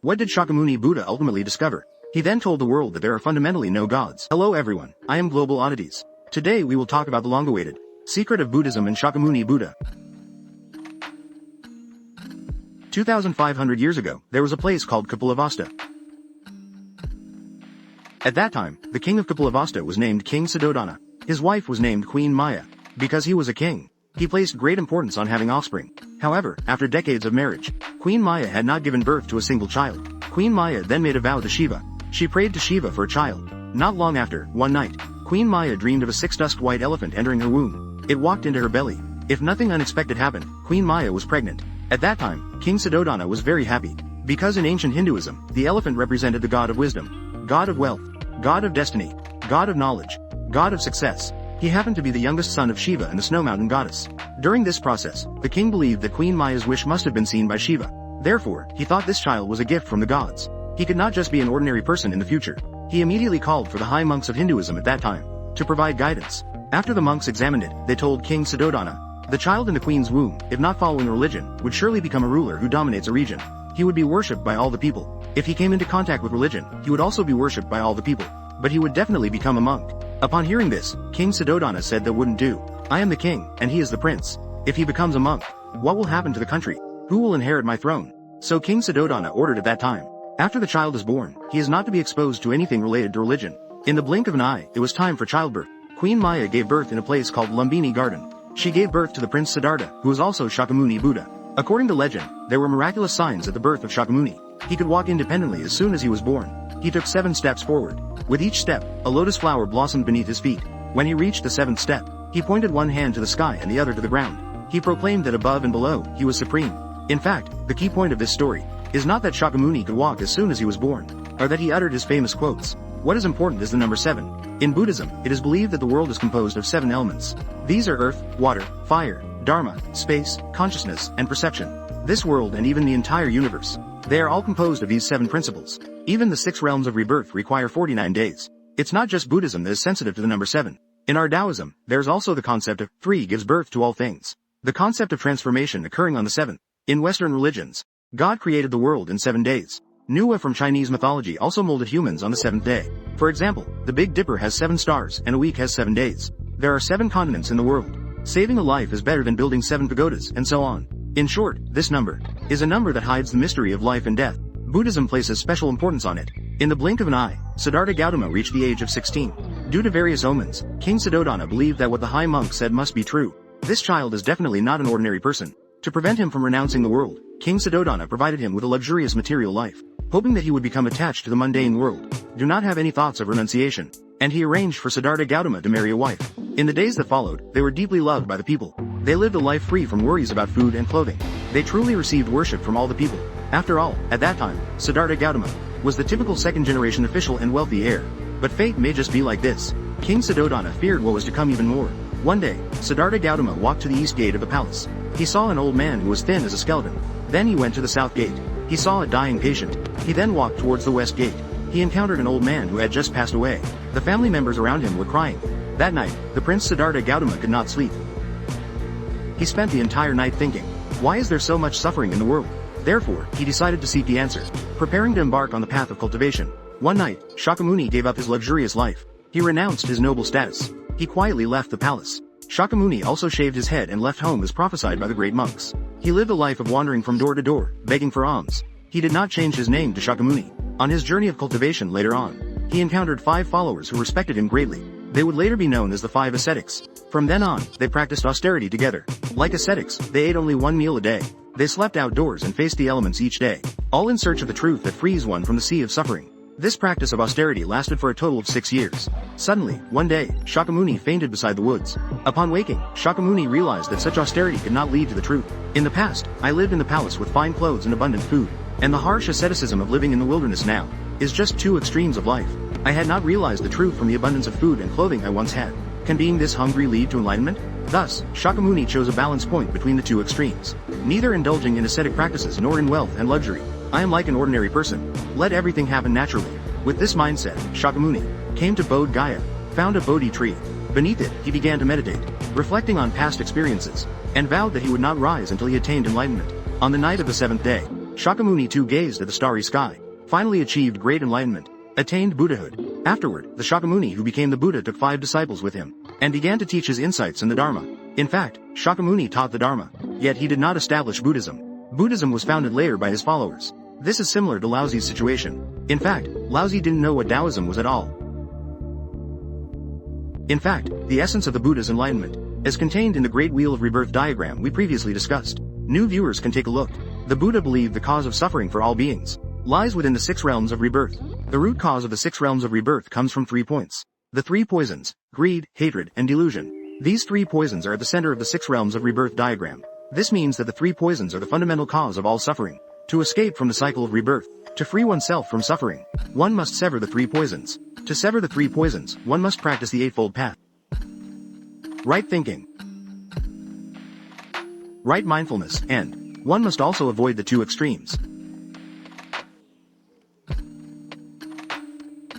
What did Shakyamuni Buddha ultimately discover? He then told the world that there are fundamentally no gods. Hello everyone, I am Global Oddities. Today we will talk about the long-awaited secret of Buddhism and Shakyamuni Buddha. 2,500 years ago, there was a place called Kapilavastu. At that time, the king of Kapilavastu was named King Suddhodana. His wife was named Queen Maya. Because he was a king, he placed great importance on having offspring. However, after decades of marriage, Queen Maya had not given birth to a single child. Queen Maya then made a vow to Shiva. She prayed to Shiva for a child. Not long after, one night, Queen Maya dreamed of a six-tusked white elephant entering her womb. It walked into her belly. If nothing unexpected happened, Queen Maya was pregnant. At that time, King Suddhodana was very happy. Because in ancient Hinduism, the elephant represented the god of wisdom, god of wealth, god of destiny, god of knowledge, god of success. He happened to be the youngest son of Shiva and the snow mountain goddess. During this process, the king believed that Queen Maya's wish must have been seen by Shiva. Therefore, he thought this child was a gift from the gods. He could not just be an ordinary person in the future. He immediately called for the high monks of Hinduism at that time to provide guidance. After the monks examined it, they told King Suddhodana, the child in the queen's womb, if not following religion, would surely become a ruler who dominates a region. He would be worshipped by all the people. If he came into contact with religion, he would also be worshipped by all the people. But he would definitely become a monk. Upon hearing this, King Suddhodana said that wouldn't do. I am the king, and he is the prince. If he becomes a monk, what will happen to the country? Who will inherit my throne? So King Suddhodana ordered at that time. After the child is born, he is not to be exposed to anything related to religion. In the blink of an eye, it was time for childbirth. Queen Maya gave birth in a place called Lumbini Garden. She gave birth to the prince Siddhartha, who was also Shakyamuni Buddha. According to legend, there were miraculous signs at the birth of Shakyamuni. He could walk independently as soon as he was born. He took 7 steps forward. With each step, a lotus flower blossomed beneath his feet. When he reached the 7th step, he pointed one hand to the sky and the other to the ground. He proclaimed that above and below, he was supreme. In fact, the key point of this story is not that Shakyamuni could walk as soon as he was born, or that he uttered his famous quotes. What is important is the number 7. In Buddhism, it is believed that the world is composed of 7 elements. These are earth, water, fire, dharma, space, consciousness, and perception. This world and even the entire universe, they are all composed of these 7 principles. Even the 6 realms of rebirth require 49 days. It's not just Buddhism that is sensitive to the number 7. In our Taoism, there's also the concept of 3 gives birth to all things. The concept of transformation occurring on the 7th. In Western religions, God created the world in 7 days. Nuwa from Chinese mythology also molded humans on the 7th day. For example, the Big Dipper has 7 stars and a week has 7 days. There are 7 continents in the world. Saving a life is better than building 7 pagodas, and so on. In short, this number is a number that hides the mystery of life and death. Buddhism places special importance on it. In the blink of an eye, Siddhartha Gautama reached the age of 16. Due to various omens, King Suddhodana believed that what the high monk said must be true. This child is definitely not an ordinary person. To prevent him from renouncing the world, King Suddhodana provided him with a luxurious material life, hoping that he would become attached to the mundane world, do not have any thoughts of renunciation, and he arranged for Siddhartha Gautama to marry a wife. In the days that followed, they were deeply loved by the people. They lived a life free from worries about food and clothing. They truly received worship from all the people. After all, at that time, Siddhartha Gautama was the typical second-generation official and wealthy heir. But fate may just be like this. King Suddhodana feared what was to come even more. One day, Siddhartha Gautama walked to the east gate of the palace. He saw an old man who was thin as a skeleton. Then he went to the south gate. He saw a dying patient. He then walked towards the west gate. He encountered an old man who had just passed away. The family members around him were crying. That night, the prince Siddhartha Gautama could not sleep. He spent the entire night thinking, why is there so much suffering in the world? Therefore, he decided to seek the answer, preparing to embark on the path of cultivation. One night, Shakyamuni gave up his luxurious life. He renounced his noble status. He quietly left the palace. Shakyamuni also shaved his head and left home as prophesied by the great monks. He lived a life of wandering from door to door, begging for alms. He did not change his name to Shakyamuni. On his journey of cultivation later on, he encountered 5 followers who respected him greatly. They would later be known as the 5 ascetics. From then on, they practiced austerity together. Like ascetics, they ate only 1 meal a day. They slept outdoors and faced the elements each day, all in search of the truth that frees one from the sea of suffering. This practice of austerity lasted for a total of 6 years. Suddenly, one day, Shakyamuni fainted beside the woods. Upon waking, Shakyamuni realized that such austerity could not lead to the truth. In the past, I lived in the palace with fine clothes and abundant food, and the harsh asceticism of living in the wilderness now is just 2 extremes of life. I had not realized the truth from the abundance of food and clothing I once had. Can being this hungry lead to enlightenment? Thus, Shakyamuni chose a balance point between the 2 extremes, neither indulging in ascetic practices nor in wealth and luxury. I am like an ordinary person. Let everything happen naturally. With this mindset, Shakyamuni came to Bodh Gaya, found a Bodhi tree. Beneath it, he began to meditate, reflecting on past experiences, and vowed that he would not rise until he attained enlightenment. On the night of the 7th day, Shakyamuni too gazed at the starry sky, finally achieved great enlightenment, attained Buddhahood. Afterward, the Shakyamuni who became the Buddha took 5 disciples with him, and began to teach his insights in the Dharma. In fact, Shakyamuni taught the Dharma, yet he did not establish Buddhism. Buddhism was founded later by his followers. This is similar to Laozi's situation. In fact, Laozi didn't know what Taoism was at all. In fact, the essence of the Buddha's enlightenment, as contained in the Great Wheel of Rebirth diagram we previously discussed. New viewers can take a look. The Buddha believed the cause of suffering for all beings lies within the 6 realms of rebirth. The root cause of the 6 realms of rebirth comes from 3 points. The 3 poisons: greed, hatred, and delusion. These 3 poisons are at the center of the 6 realms of rebirth diagram. This means that the 3 poisons are the fundamental cause of all suffering. To escape from the cycle of rebirth, to free oneself from suffering, one must sever the 3 poisons. To sever the 3 poisons, one must practice the Eightfold Path. Right thinking, right mindfulness, and one must also avoid the 2 extremes.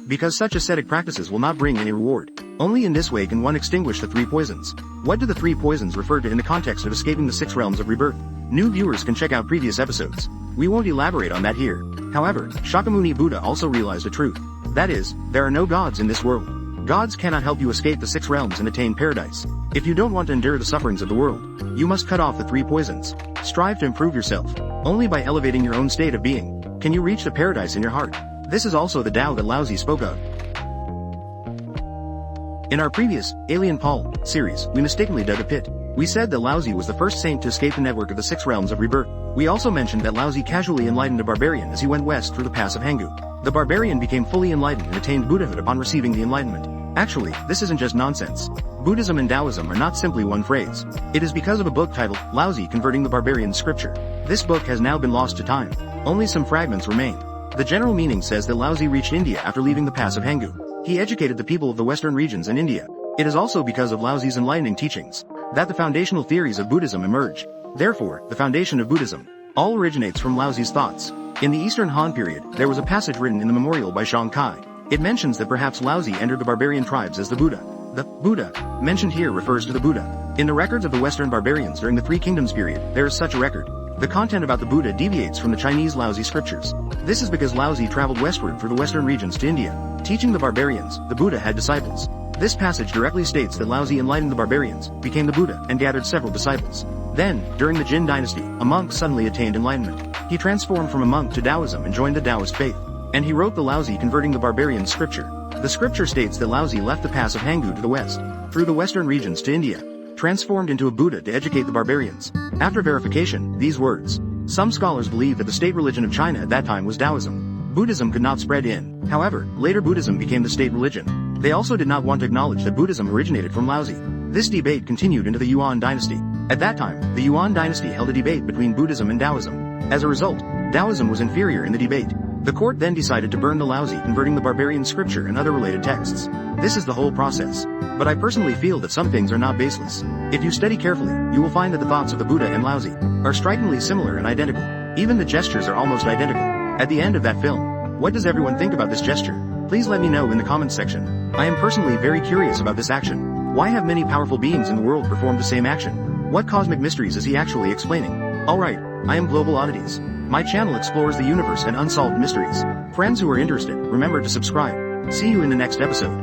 Because such ascetic practices will not bring any reward. Only in this way can one extinguish the 3 poisons. What do the 3 poisons refer to in the context of escaping the 6 realms of rebirth? New viewers can check out previous episodes. We won't elaborate on that here. However, Shakyamuni Buddha also realized a truth. That is, there are no gods in this world. Gods cannot help you escape the 6 realms and attain paradise. If you don't want to endure the sufferings of the world, you must cut off the 3 poisons. Strive to improve yourself. Only by elevating your own state of being can you reach the paradise in your heart. This is also the Tao that Laozi spoke of. In our previous Alien Paul series, we mistakenly dug a pit. We said that Laozi was the first saint to escape the network of the 6 realms of rebirth. We also mentioned that Laozi casually enlightened a barbarian as he went west through the pass of Hangu. The barbarian became fully enlightened and attained Buddhahood upon receiving the enlightenment. Actually, this isn't just nonsense. Buddhism and Taoism are not simply one phrase. It is because of a book titled Laozi Converting the Barbarian's Scripture. This book has now been lost to time. Only some fragments remain. The general meaning says that Laozi reached India after leaving the pass of Hangu. He educated the people of the western regions in India. It is also because of Laozi's enlightening teachings that the foundational theories of Buddhism emerge. Therefore, the foundation of Buddhism all originates from Laozi's thoughts. In the Eastern Han period, there was a passage written in the memorial by Shang Kai. It mentions that perhaps Laozi entered the barbarian tribes as the Buddha. The Buddha mentioned here refers to the Buddha. In the records of the Western barbarians during the Three Kingdoms period, there is such a record. The content about the Buddha deviates from the Chinese Laozi scriptures. This is because Laozi traveled westward through the western regions to India. Teaching the barbarians, the Buddha had disciples. This passage directly states that Laozi enlightened the barbarians, became the Buddha, and gathered several disciples. Then, during the Jin dynasty, a monk suddenly attained enlightenment. He transformed from a monk to Taoism and joined the Taoist faith. And he wrote the Laozi Converting the Barbarian scripture. The scripture states that Laozi left the pass of Hangu to the west, through the western regions to India, transformed into a Buddha to educate the barbarians. After verification, these words. Some scholars believe that the state religion of China at that time was Taoism. Buddhism could not spread in. However, later Buddhism became the state religion. They also did not want to acknowledge that Buddhism originated from Laozi. This debate continued into the Yuan dynasty. At that time, the Yuan dynasty held a debate between Buddhism and Taoism. As a result, Taoism was inferior in the debate. The court then decided to burn the Laozi Converting the Barbarian scripture and other related texts. This is the whole process. But I personally feel that some things are not baseless. If you study carefully, you will find that the thoughts of the Buddha and Laozi are strikingly similar and identical. Even the gestures are almost identical. At the end of that film, what does everyone think about this gesture? Please let me know in the comments section. I am personally very curious about this action. Why have many powerful beings in the world performed the same action? What cosmic mysteries is he actually explaining? Alright, I am Global Oddities. My channel explores the universe and unsolved mysteries. Friends who are interested, remember to subscribe. See you in the next episode.